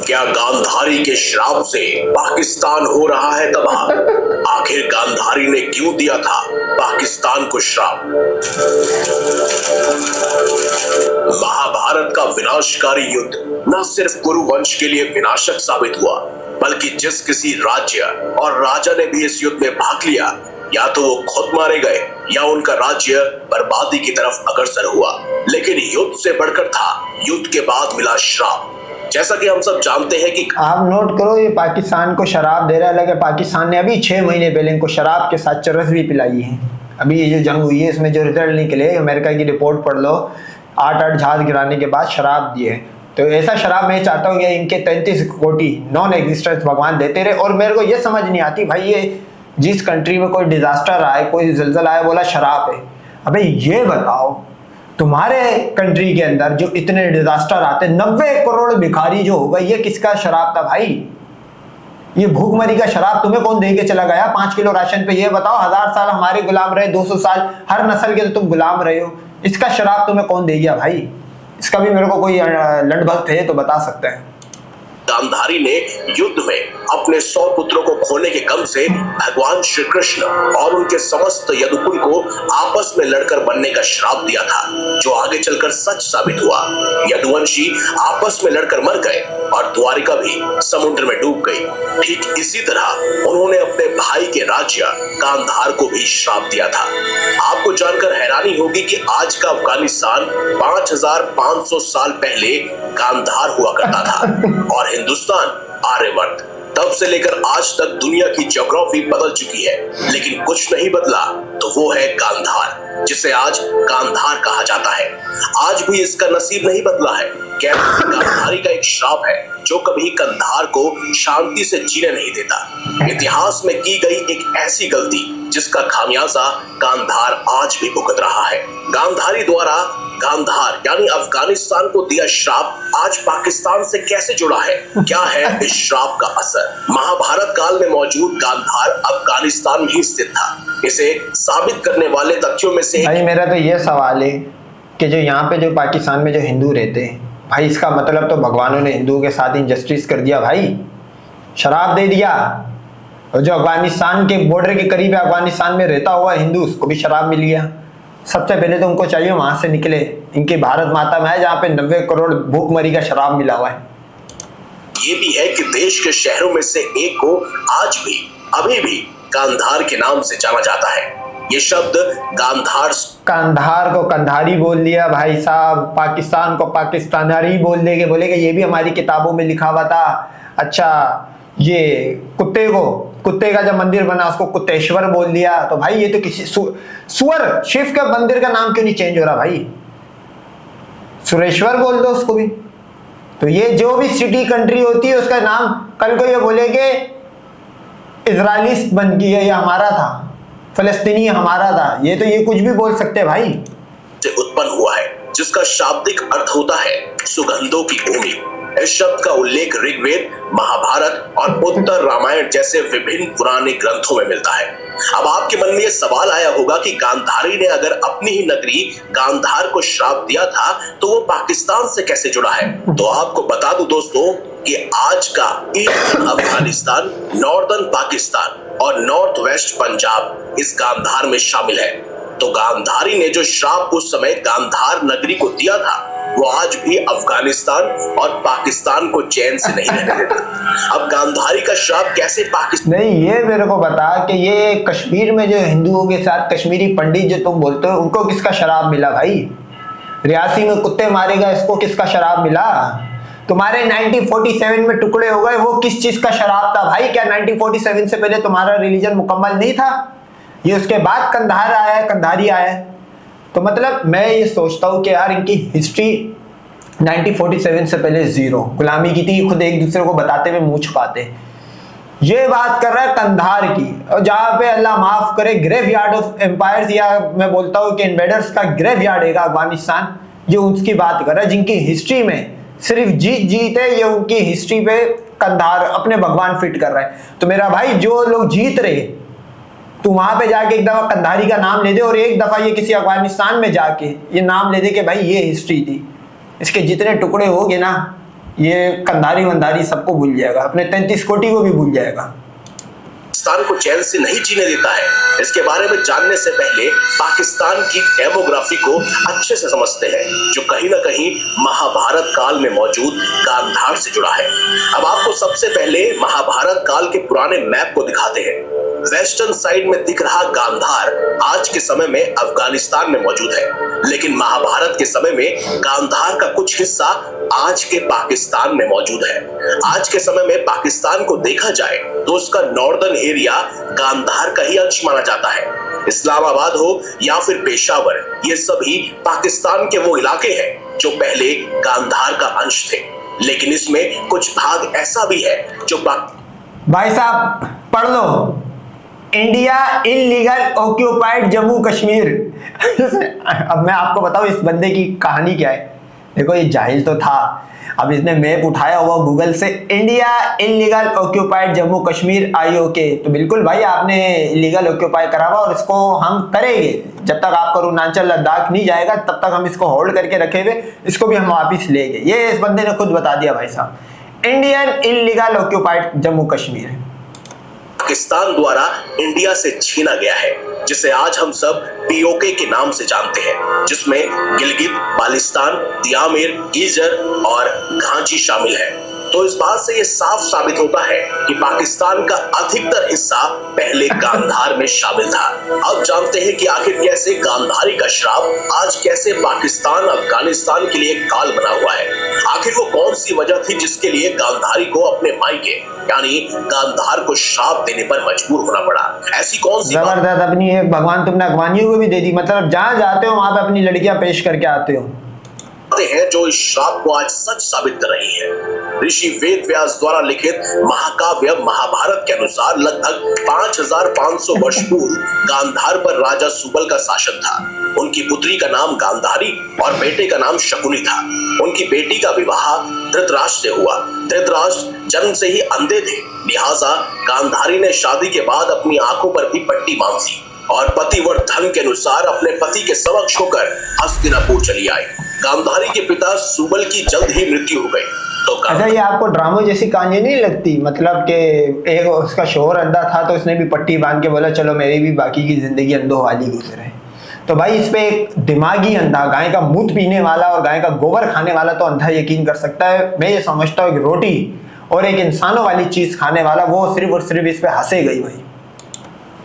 क्या गांधारी के श्राप से पाकिस्तान हो रहा है तबाह? आखिर गांधारी ने क्यों दिया था पाकिस्तान को श्राप? महाभारत का विनाशकारी युद्ध न सिर्फ कुरु वंश के लिए विनाशक साबित हुआ, बल्कि जिस किसी राज्य और राजा ने भी इस युद्ध में भाग लिया, या तो वो खुद मारे गए या उनका राज्य बर्बादी की तरफ अग्रसर हुआ। लेकिन युद्ध से बढ़कर था युद्ध के बाद मिला श्राप। जैसा कि हम सब जानते हैं कि आप नोट करो, ये पाकिस्तान को शराब दे रहा है। लगे पाकिस्तान ने अभी 6 महीने पहले इनको शराब के साथ चरस भी पिलाई है। अभी ये जो जंग हुई है इसमें जो रिजल्ट निकले, अमेरिका की रिपोर्ट पढ़ लो, 8 जहाज गिराने के बाद शराब दिए। तो ऐसा शराब मैं चाहता हूँ कि इनके 33 कोटि नॉन एग्जिस्टेंस भगवान देते रहे। और मेरे को ये समझ नहीं आती भाई, ये जिस कंट्री में कोई डिजास्टर आए, कोई जलजला आए, बोला शराब है। अबे ये बताओ, तुम्हारे कंट्री के अंदर जो इतने डिजास्टर आते, 90 करोड़ भिखारी जो होगा, ये किसका शराब था भाई? ये भूखमरी का शराब तुम्हें कौन दे के चला गया 5 किलो राशन पे? ये बताओ, 1000 साल हमारे गुलाम रहे, 200 साल हर नस्ल के तो तुम गुलाम रहे हो। इसका शराब तुम्हें कौन दे गया भाई? इसका भी मेरे को कोई लंडभक्त है तो बता सकता है। गांधारी ने युद्ध में अपने 100 पुत्रों को खोने के गम से भगवान श्री कृष्ण और उनके समस्त यदुकुल को आपस में लड़कर बनने का श्राप दिया था, जो आगे चलकर सच साबित हुआ। यदुवंशी आपस में लड़कर मर गए और द्वारिका भी समुद्र में डूब गई। ठीक इसी तरह उन्होंने अपने भाई के राज्य गांधार को भी श्राप दिया था। आपको जानकर हैरानी होगी कि आज का अफगानिस्तान 5500 साल पहले गांधार हुआ करता था और हिंदुस्तान आर्यवर्त। तब से लेकर आज तक दुनिया की ज्योग्राफी बदल चुकी है, लेकिन कुछ नहीं बदला, तो वो है गांधार, जिसे आज गांधार कहा जाता है। आज भी इसका नसीब नहीं बदला है। गांधारी का एक श्राप है जो कभी कंधार को शांति से जीने नहीं देता। इतिहास में की गई एक ऐसी गलती जिसका खामियाजा गांधार आज भी भुगत रहा है। गांधारी द्वारा गांधार यानी अफगानिस्तान को दिया श्राप आज पाकिस्तान से कैसे जुड़ा है? क्या है इस श्राप का असर? महाभारत काल में मौजूद गांधार अफगानिस्तान में ही स्थित था। इसे साबित करने वाले तथ्यों में से भाई मेरा तो ये सवाल है कि जो यहाँ पे जो पाकिस्तान में जो हिंदू रहते हैं भाई, इसका मतलब तो भगवानों ने हिंदुओं के साथ इनजस्टिस कर दिया भाई, शराब दे दिया। और जो अफगानिस्तान के बॉर्डर के करीब अफगानिस्तान में रहता हुआ हिंदू, उसको भी शराब मिल गया। सबसे पहले तो उनको चाहिए वहां से निकले, इनके भारत माता में है जहाँ पे 90 करोड़ भूखमरी का शराब मिला हुआ है। ये भी है कि देश के शहरों में से एक को आज भी अभी भी गांधार के नाम से जाना जाता है। ये शब्द कंधार को कंधारी बोल दिया भाई साहब, पाकिस्तान को पाकिस्तानारी बोल देंगे, बोलेगे ये भी हमारी किताबों में लिखा हुआ था। अच्छा, ये कुत्ते का जब मंदिर बना उसको कुत्तेश्वर बोल दिया। तो भाई ये तो किसी सुअर शिव का मंदिर का नाम क्यों नहीं चेंज हो रहा भाई? सुरेश्वर बोल दो उसको भी। तो ये जो भी सिटी कंट्री होती है उसका नाम कल को ये बोलेगे इजरायली बन गया, ये हमारा था, फलस्तीनी हमारा था। ये तो ये कुछ भी बोल सकते हैं भाई। से उत्पन्न हुआ है, जिसका शाब्दिक अर्थ होता है सुगंधों की भूमि। इस शब्द का उल्लेख ऋग्वेद, महाभारत और उत्तर रामायण जैसे विभिन्न पुराने ग्रंथों में मिलता है। अब आपके मन में यह सवाल आया होगा कि गांधारी ने अगर अपनी ही नगरी गांधार को श्राप दिया था तो वो पाकिस्तान से कैसे जुड़ा है? तो आपको बता दूं दोस्तों कि आज का ईस्टर्न अफगानिस्तान, नॉर्दर्न पाकिस्तान और नॉर्थ वेस्ट पंजाब इस गांधार में शामिल है। तो गांधारी ने जो श्राप उस समय गांधार नगरी को दिया था, वो आज भी अफगानिस्तान और पाकिस्तान को चैन से नहीं रहने देता। अब गांधारी का श्राप कैसे पाकिस्तान? नहीं, ये मेरे को बता कि ये कश्मीर में जो हिंदुओं के साथ कश्मीरी पंडित जो तुम बोलते हो, उनको किसका शराब मिला भाई? रियासी में कुत्ते मारेगा, इसको किसका शराब मिला? तुम्हारे 1947 में टुकड़े हो गए, वो किस चीज का शराब था भाई? क्या 1947 से पहले तुम्हारा रिलीजन मुकम्मल नहीं था? ये उसके बाद कंधार आया है, कंधारी आया है। तो मतलब मैं ये सोचता हूँ कि यार इनकी हिस्ट्री 1947 से पहले जीरो गुलामी की थी, खुद एक दूसरे को बताते हुए मुंह छुपाते। ये बात कर रहा है कंधार की, और जहाँ पे अल्लाह माफ करे ग्रेवयार्ड ऑफ एम्पायर्स, या मैं बोलता हूँ कि इन्वेडर्स का ग्रेवयार्ड है अफगानिस्तान, ये उसकी बात कर रहा है जिनकी हिस्ट्री में सिर्फ जीत है। ये उनकी हिस्ट्री पे कंधार अपने भगवान फिट कर रहा है। तो मेरा भाई जो लोग जीत रहे, तू वहां पे जाके एक दफा कंधारी का नाम ले दे और एक दफा ये किसी अफगानिस्तान में जाके ये नाम ले दे कि भाई ये हिस्ट्री थी। इसके जितने टुकड़े हो गए ना, ये कंधारी वंधारी सबको भूल जाएगा, अपने 33 कोटि को भी भूल जाएगा। पाकिस्तान को चैन से नहीं जीने देता है। इसके बारे में जानने से पहले पाकिस्तान की डेमोग्राफी को अच्छे से समझते हैं, जो कहीं ना कहीं महाभारत काल में मौजूद गांधार से जुड़ा है। अब आपको सबसे पहले महाभारत काल के पुराने मैप को दिखाते हैं। वेस्टर्न साइड में दिख रहा गांधार आज के समय में अफगानिस्तान में मौजूद है, लेकिन महाभारत के समय में गांधार का कुछ हिस्सा आज के पाकिस्तान में मौजूद है। आज के समय में पाकिस्तान को देखा जाए तो उसका नॉर्दर्न एरिया गांधार का ही अंश माना जाता है। इस्लामाबाद हो या फिर पेशावर, ये सभी पाकिस्तान के वो इलाके हैं जो पहले गांधार का अंश थे, लेकिन इसमें कुछ भाग ऐसा भी है जो भाई साहब पढ़ लो, India illegal occupied Jammu Kashmir. अब मैं आपको बताऊं इस बंदे की कहानी क्या है। देखो ये जाहिल तो था, अब इसने मैप उठाया हुआ गूगल से, India illegal occupied Jammu Kashmir IOK। तो बिल्कुल भाई आपने इलीगल ऑक्यूपाई करा हुआ, और इसको हम करेंगे जब तक आपका अरुणाचल लद्दाख नहीं जाएगा, तब तक हम इसको होल्ड करके रखे हुए, इसको भी हम वापिस लेंगे। ये इस बंदे ने खुद बता दिया भाई साहब, Indian illegal occupied Jammu Kashmir Pakistan द्वारा इंडिया से छीना गया है, जिसे आज हम सब POK के नाम से जानते हैं, जिसमें गिलगित बाल्टिस्तान, दियामिर, गीजर और घांची शामिल है। तो इस बात से ये साफ साबित होता है कि पाकिस्तान का अधिकतर हिस्सा पहले गांधार में शामिल था। अब जानते हैं कि आखिर कैसे गांधारी का श्राप आज कैसे पाकिस्तान अफगानिस्तान के लिए काल बना हुआ है। आखिर वो कौन सी वजह थी जिसके लिए गांधारी को अपने मायके यानी गांधार को श्राप देने पर मजबूर होना पड़ा। ऐसी कौन सी जबरदस्त अपनी एक भगवान तुमने अफगानियों को भी दे दी, मतलब जहां जाते हो वहां पे अपनी लड़कियां पेश करके आते हो हैं, जो इस श्राप को आज सच साबित कर रही है। ऋषि वेद व्यास द्वारा लिखित महाकाव्य महाभारत के अनुसार लगभग 5500 वर्ष पूर्व गांधार पर राजा सुबल का शासन था। उनकी पुत्री का नाम गांधारी और बेटे का नाम शकुनी था। उनकी बेटी का विवाह धृतराष्ट्र से हुआ। धृतराष्ट्र जन्म से ही अंधे थे, लिहाजा गांधारी ने शादी के बाद अपनी आंखों पर भी पट्टी बांध ली और पतिव्रत धर्म के अनुसार अपने पति के समक्ष होकर हस्तिनापुर चली आई। गांधारी के पिता सुबल की जल्द ही मृत्यु हो गई। तो अच्छा, ये आपको ड्रामा जैसी कहानी नहीं लगती? मतलब कि एक उसका शोहर अंधा था तो उसने भी पट्टी बांध के बोला चलो मेरी भी बाकी की जिंदगी अंधों वाली गुजरे। तो भाई इस पे एक दिमागी अंधा, गाय का मूत्र पीने वाला और गाय का गोबर खाने वाला तो अंधा यकीन कर सकता है। मैं ये समझता हूँ कि रोटी और एक इंसानों वाली चीज खाने वाला वो सिर्फ और सिर्फ इस पे हंसेगा ही। भाई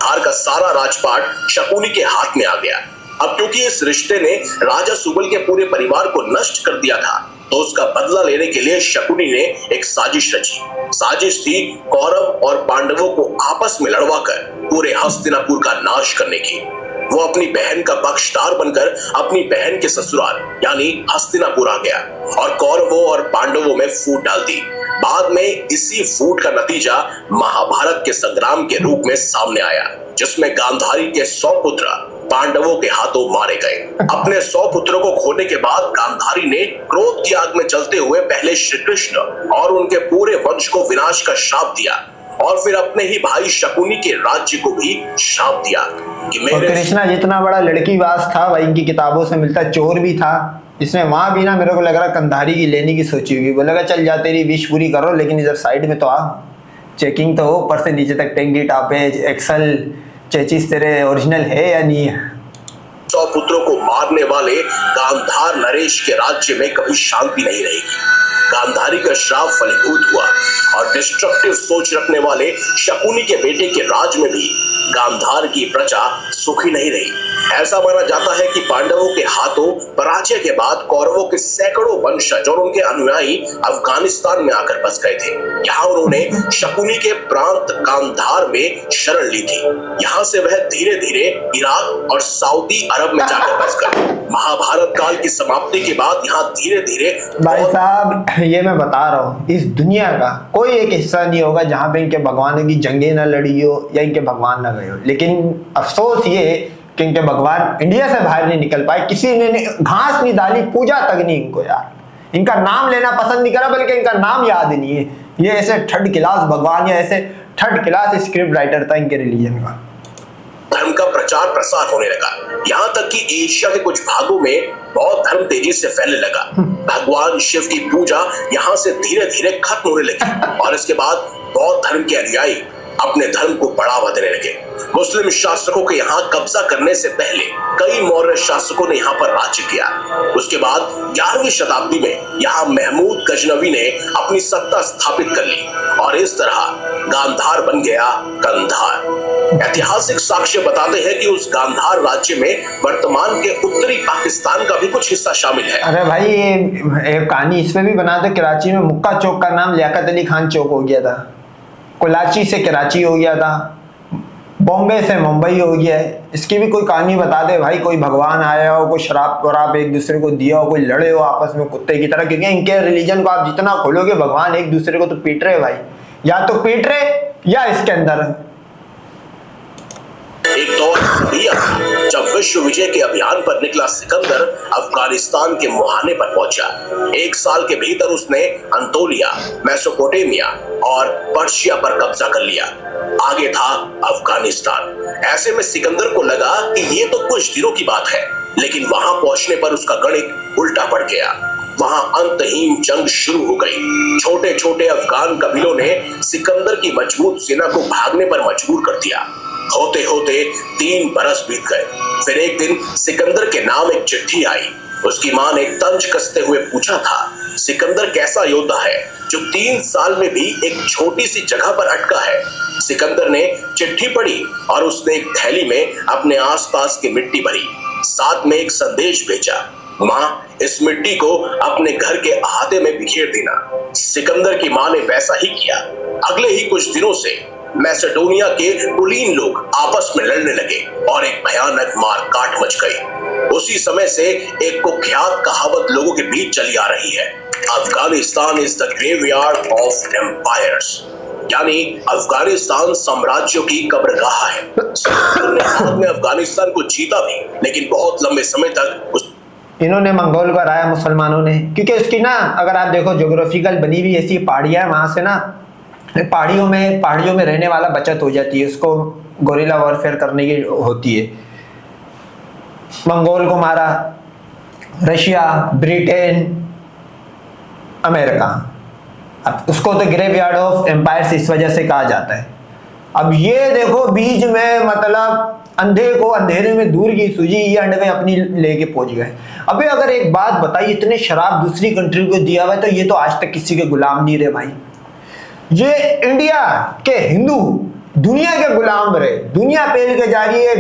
गांधार का सारा राजपाट शकुनी के हाथ में आ गया। अब क्योंकि इस रिश्ते ने राजा सुबल के पूरे परिवार को नष्ट कर दिया था, तो उसका बदला लेने के लिए शकुनी ने एक साजिश रची। साजिश थी कौरव और पांडवों को आपस में लड़वाकर पूरे हस्तिनापुर का नाश करने की। वो अपनी बहन का पक्षधार बनकर अपनी बहन के ससुराल यानी हस्तिनापुर आ गया और कौरवों और पांडवों में फूट डाल दी। बाद में इसी फूट का नतीजा महाभारत के संग्राम के रूप में सामने आया, जिसमें गांधारी के 100 पुत्र पांडवों के हाथों मारे गए। अपने 100 पुत्रों को खोने के बाद गांधारी ने क्रोध की आग में जलते हुए पहले श्री कृष्ण और उनके पूरे वंश को विनाश का श्राप दिया और फिर अपने ही भाई शकुनी के राज्य को भी श्राप दिया कि मेरे। कृष्णा जितना बड़ा लड़कीबाज था भाई, इनकी किताबों से मिलता, चोर भी था, इसने वहां भी ना मेरे को लग रहा कंधारी की लेने की सोची होगी। बोलेगा चल जा तेरी विश पूरी करो, लेकिन इधर साइड में तो आ, चेकिंग तो हो ऊपर से नीचे तक, टेंगी टापेज एक्सल चेचिस तेरे ओरिजिनल है या नहीं है। 100 पुत्रों को मारने वाले गांधार नरेश के राज्य में कभी शांति नहीं रहेगी। गांधारी का श्राप फलीभूत हुआ और डिस्ट्रक्टिव सोच रखने वाले शकुनी के बेटे के राज में भी गांधार की प्रजा सुखी नहीं रही। ऐसा माना जाता है कि पांडवों के हाथों पराजय के बाद कौरवों के सैकड़ों वंशज और उनके अनुयायी अफगानिस्तान में आकर बस गए थे। यहाँ उन्होंने शकुनी के प्रांत गांधार में शरण ली थी। यहाँ से वह धीरे धीरे इराक और सऊदी अरब में जाकर बस गए। महाभारत काल की समाप्ति के बाद यहाँ धीरे धीरे। भाई साहब ये मैं बता रहा हूँ, इस दुनिया का कोई एक हिस्सा नहीं होगा जहाँ पे इनके भगवानों की जंगें न लड़ी हो या इनके भगवान न गए हो। लेकिन अफसोस ये कि इनके भगवान इंडिया से बाहर नहीं निकल पाए, किसी ने घास नहीं डाली, पूजा तक नहीं इनको यार। इनका नाम लेना पसंद नहीं करा, बल्कि इनका नाम याद नहीं है। ये ऐसे थर्ड क्लास भगवान या ऐसे थर्ड क्लास स्क्रिप्ट राइटर था इनके रिलीजन का। धर्म का प्रचार प्रसार होने लगा। यहाँ तक कि एशिया के कुछ भागों में बौद्ध धर्म तेजी से फैलने लगा। भगवान शिव की पूजा यहाँ से धीरे धीरे खत्म होने लगी और इसके बाद बौद्ध धर्म के अनुयायी अपने धर्म को बढ़ावा देने लगे। मुस्लिम शासकों के यहाँ कब्जा करने से पहले कई मौर्य शासकों ने यहाँ पर राज्य किया। उसके बाद 11वीं शताब्दी में यहाँ महमूद गजनवी ने अपनी सत्ता स्थापित कर ली और इस तरह गांधार बन गया कंधार। ऐतिहासिक साक्ष्य बताते हैं कि उस गांधार राज्य में वर्तमान के उत्तरी पाकिस्तान का भी कुछ हिस्सा शामिल है। अरे भाई ये कहानी इसमें भी बना दो, कराची में मुक्का चौक का नाम लियाकत अली खान चौक हो गया था, कराची से कराची हो गया था, बॉम्बे से मुंबई हो गया है। इसकी भी कोई कहानी बता दे भाई, कोई भगवान आया हो, कोई शराब वराब एक दूसरे को दिया हो, कोई लड़े हो आपस में कुत्ते की तरह, क्योंकि इनके रिलीजन को आप जितना खोलोगे भगवान एक दूसरे को तो पीट रहे भाई, या तो पीट रहे या इसके अंदर। एक दौर भी आया जब विश्व विजय के अभियान पर निकला सिकंदर अफगानिस्तान के मुहाने पर पहुंचा। 1 साल के भीतर उसने अंतोलिया, मेसोपोटामिया और पर्शिया पर कब्जा कर लिया। आगे था अफगानिस्तान। ऐसे में सिकंदर को लगा कि ये तो कुछ दिनों की बात है, लेकिन वहां पहुंचने पर उसका गणित उल्टा पड़ गया। वहां अंतहीन जंग शुरू हो गई। छोटे छोटे अफगान कबीलों ने सिकंदर की मजबूत सेना को भागने पर मजबूर कर दिया। होते होते 3 बरस बीत गए। फिर एक दिन सिकंदर के नाम एक चिट्ठी आई। उसकी मां ने तंज कसते हुए पूछा था, सिकंदर कैसा योद्धा है जो 3 साल में भी एक छोटी सी जगह पर अटका है। सिकंदर ने चिट्ठी पढ़ी और उसने एक थैली में अपने आसपास की मिट्टी भरी, साथ में एक संदेश भेजा, मां इस मिट्टी को अपने घर के अहाते में बिखेर देना। सिकंदर की मां ने वैसा ही किया। अगले ही कुछ दिनों से मैसेडोनिया के कुलीन लोग आपस में लड़ने लगे और एक भयानक मारकाट मच गई। उसी समय से एक कुख्यात कहावत लोगों के बीच चली आ रही है, Afghanistan is the graveyard of empires, यानी अफगानिस्तान साम्राज्यों की कब्रगाह है। बाद में अफगानिस्तान को जीता भी, लेकिन बहुत लंबे समय तक इन्होंने मंगोल को हराया मुसलमानों ने, क्योंकि उसकी ना अगर आप देखो ज्योग्राफिकल बनी हुई ऐसी पहाड़ियां है, वहां से ना पहाड़ियों में रहने वाला बचत हो जाती है, उसको गोरिल्ला वॉरफेयर करने की होती है। मंगोल को मारा रशिया, ब्रिटेन, अमेरिका, अब उसको तो ग्रेवयार्ड ऑफ एम्पायर्स इस वजह से कहा जाता है। अब ये देखो बीच में मतलब अंधे को अंधेरे में दूर की सूझी, ये अंड में अपनी लेके पहुंच गए। अबे अगर एक बात बताइए, इतने शराब दूसरी कंट्री को दिया हुआ है तो ये तो आज तक किसी के गुलाम नहीं रहे भाई। ये इंडिया के हिंदू दुनिया के गुलाम रहे, दुनिया पेल के जा रही है।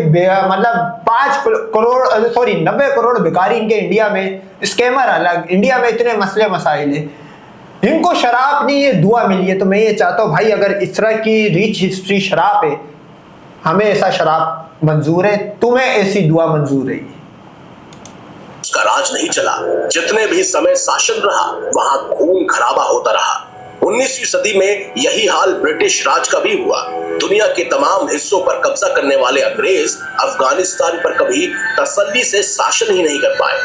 मतलब 90 करोड़ भिखारी इनके इंडिया में, स्कैमर अलग, इंडिया में इतने मसले मसाइल है, इनको शराब नहीं ये दुआ मिली है। तो मैं ये चाहता हूँ भाई, अगर इस तरह की रिच हिस्ट्री शराब है, हमें ऐसा शराब मंजूर है, तुम्हें ऐसी दुआ मंजूर है। उसका राज नहीं चला। जितने भी समय शासन रहा वहां खून खराबा होता रहा। 19वीं सदी में यही हाल ब्रिटिश राज का भी हुआ। दुनिया के तमाम हिस्सों पर कब्जा करने वाले अंग्रेज अफगानिस्तान पर कभी तसल्ली से शासन ही नहीं कर पाए।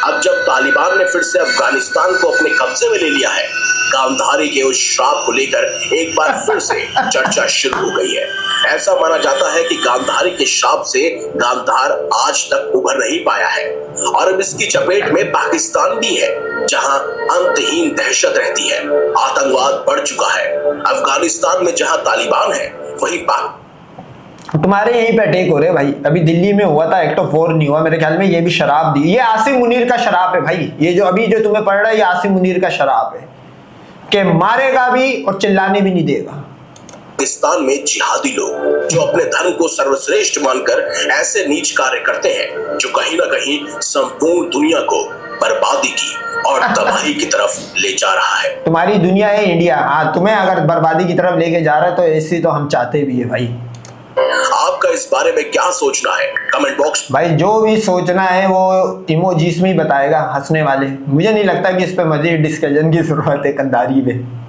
अब जब तालिबान ने फिर से अफगानिस्तान को अपने कब्जे में ले लिया है, गांधारी के उस श्राप को लेकर एक बार फिर से चर्चा शुरू हो गई है। ऐसा माना जाता है कि गांधारी के श्राप से गांधार आज तक उभर नहीं पाया है और अब इसकी चपेट में पाकिस्तान भी है, जहां अंतहीन दहशत रहती है। आतंकवाद बढ़ चुका है। अफगानिस्तान में जहां तालिबान है, वहीं तुम्हारे यहीं पे अटैक हो रहे भाई। अभी दिल्ली में हुआ था, एक्ट ऑफ वॉर नहीं हुआ मेरे ख्याल में, ये भी शराब दी। ये आसिम मुनीर का शराब है भाई, ये जो अभी जो तुम्हें पड़ रहा है, ये आसिम मुनीर का शराब है कि मारेगा भी और चिल्लाने भी नहीं देगा। पाकिस्तान में जिहादी लोग जो अपने धर्म को सर्वश्रेष्ठ मानकर ऐसे नीच कार्य करते हैं, जो कहीं ना कहीं संपूर्ण दुनिया को बर्बादी की और तबाही की तरफ ले जा रहा है। तुम्हारी दुनिया है इंडिया, हाँ, तुम्हें अगर बर्बादी की तरफ लेके जा रहा है तो ऐसी तो हम चाहते भी है भाई। आपका इस बारे में क्या सोचना है? कमेंट बॉक्स भाई जो भी सोचना है वो इमोजीज में ही बताएगा, हंसने वाले। मुझे नहीं लगता कि इस पे मजीद डिस्कशन की जरूरत है कंधारी में।